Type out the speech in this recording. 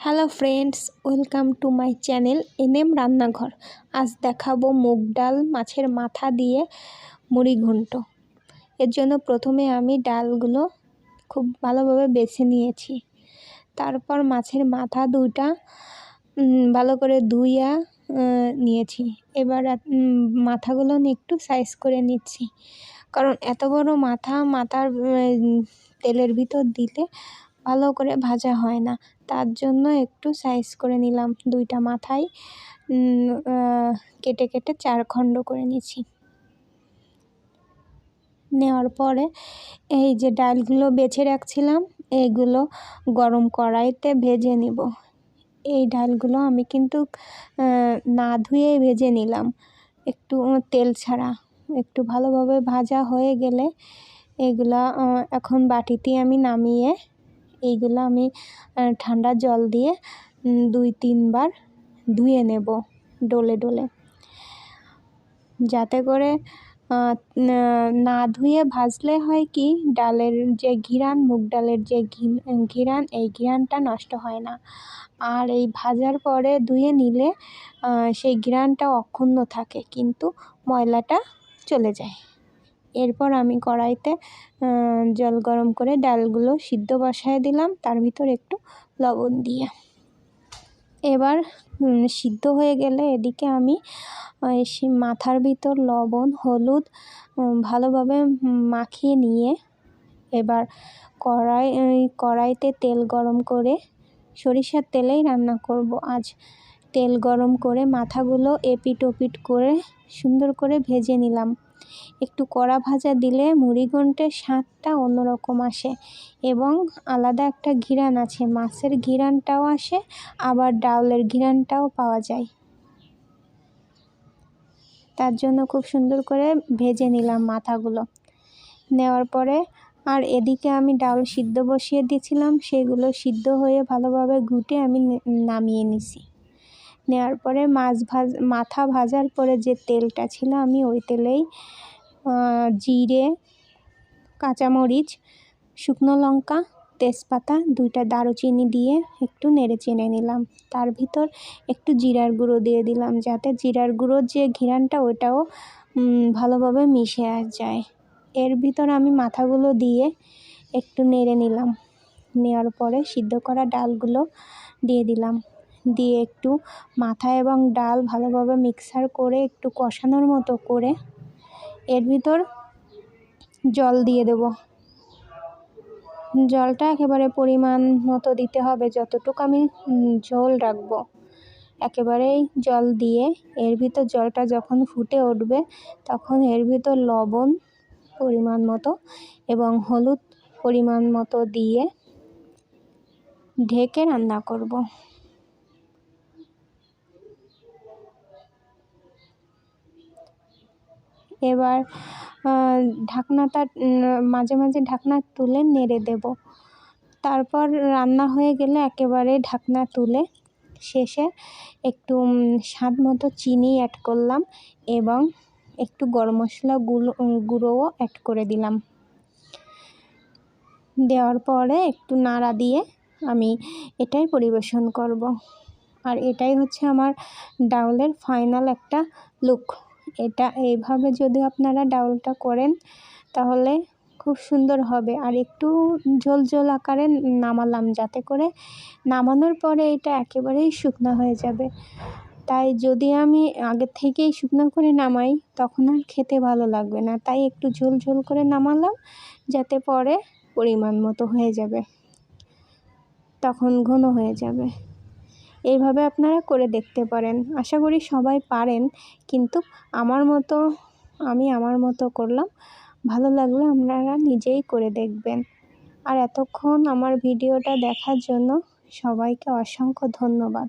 Hello friends, welcome to my channel NM রান্নাঘর। আজ দেখাবো মুগ ডাল মাছের মাথা দিয়ে মুড়িঘন্ট। এর জন্য প্রথমে আমি ডালগুলো খুব ভালোভাবে বেছে নিয়েছি। তারপর মাছের মাথা দুইটা ভালো করে ধুইয়া নিয়েছি। এবার মাথাগুলো একটু সাইজ করে নিচ্ছি, কারণ এত বড় মাথার তেলের ভিতর দিলে ভালো করে ভাজা হয় না। তার জন্য একটু সাইজ করে নিলাম। দুইটা মাথাই কেটে কেটে 4 খণ্ড করে নিয়েছি। নেওয়ার পরে এই যে ডালগুলো বেছে রাখছিলাম, এইগুলো গরম কড়াইতে ভেজে নিব। এই ডালগুলো আমি কিন্তু না ধুয়ে ভেজে নিলাম, একটু তেল ছাড়া। একটু ভালোভাবে ভাজা হয়ে গেলে এগুলা এখন বাটিতে আমি নামিয়ে এইগুলো আমি ঠান্ডা জল দিয়ে 2-3 বার ধুয়ে নেব ডলে ডলে, যাতে করে না ধুয়ে ভাজলে হয় কি, ডালের যে ঘিরান, মুগ ডালের যে ঘিরান, এই ঘিরানটা নষ্ট হয় না। আর এই ভাজার পরে ধুয়ে নিলে সেই ঘিরানটা অক্ষুণ্ণ থাকে, কিন্তু ময়লাটা চলে যায়। এরপর আমি কড়াইতে জল গরম করে ডালগুলো সিদ্ধ বসায় দিলাম, তার ভিতর একটু লবণ দিয়ে। এবার সিদ্ধ হয়ে গেলে এদিকে আমি মাথার ভিতর লবণ হলুদ ভালোভাবে মাখিয়ে নিয়ে এবার কড়াইতে তেল গরম করে, সরিষার তেলেই রান্না করব আজ। তেল গরম করে মাথাগুলো এপিট ওপিট করে সুন্দর করে ভেজে নিলাম। একটু কড়া ভাজা দিলে মুড়িঘন্টের স্বাদটা অন্যরকম আসে এবং আলাদা একটা ঘিরান আছে। মাছের ঘিরানটাও আসে, আবার ডাউলের ঘিরানটাও পাওয়া যায়। তার জন্য খুব সুন্দর করে ভেজে নিলাম মাথাগুলো। নেওয়ার পরে আর এদিকে আমি ডাউল সিদ্ধ বসিয়ে দিয়েছিলাম, সেগুলো সিদ্ধ হয়ে ভালোভাবে ঘুটে আমি নামিয়ে নিছি। নেওয়ার পরে মাথা ভাজার পরে যে তেলটা ছিল, আমি ওই তেলেই জিরে, কাঁচামরিচ, শুকনো লঙ্কা, তেজপাতা, 2টা দারুচিনি দিয়ে একটু নেড়ে চেড়ে নিলাম। তার ভিতর একটু জিরার গুঁড়ো দিয়ে দিলাম, যাতে জিরার গুঁড়োর যে ঘিরানটা ওটাও ভালোভাবে মিশে যায়। এর ভিতর আমি মাথাগুলো দিয়ে একটু নেড়ে নিলাম। নেওয়ার পরে সিদ্ধ করা ডালগুলো দিয়ে দিলাম, দিয়ে একটু মাথা এবং ডাল ভালোভাবে মিক্সার করে একটু কষানোর মতো করে এর ভিতর জল দিয়ে দেব। জলটা একেবারে পরিমাণ মতো দিতে হবে, যতটুকু আমি ঝোল রাখবো। একেবারেই জল দিয়ে এর ভিতর জলটা যখন ফুটে উঠবে, তখন এর ভিতর লবণ পরিমাণ মতো এবং হলুদ পরিমাণ মতো দিয়ে ঢেকে রান্না করব। এবার ঢাকনাটা মাঝে মাঝে ঢাকনা তুলে নেড়ে দেব। তারপর রান্না হয়ে গেলে একেবারে ঢাকনা তুলে শেষে একটু স্বাদ মতো চিনি অ্যাড করলাম এবং একটু গরম মশলা গুঁড়োও অ্যাড করে দিলাম। দেওয়ার পরে একটু নাড়া দিয়ে আমি এটাই পরিবেশন করব। আর এটাই হচ্ছে আমার ডাউলের ফাইনাল একটা লুক। এটা এইভাবে যদি আপনারা ডাউলটা করেন তাহলে খুব সুন্দর হবে। আর একটু ঝোল ঝোল আকারে নামালাম, যাতে করে নামানোর পরে এটা একেবারেই শুকনো হয়ে যাবে। তাই যদি আমি আগে থেকেই শুকনো করে নামাই, তখন আর খেতে ভালো লাগবে না। তাই একটু ঝোল ঝোল করে নামালাম, যাতে পরে পরিমাণ মতো হয়ে যাবে, তখন ঘন হয়ে যাবে। এইভাবে আপনারা করে দেখতে পারেন। আশা করি সবাই পারেন, কিন্তু আমি আমার মতো করলাম। ভালো লাগলে আপনারা নিজেই করে দেখবেন। আর এতক্ষণ আমার ভিডিওটা দেখার জন্য সবাইকে অসংখ্য ধন্যবাদ।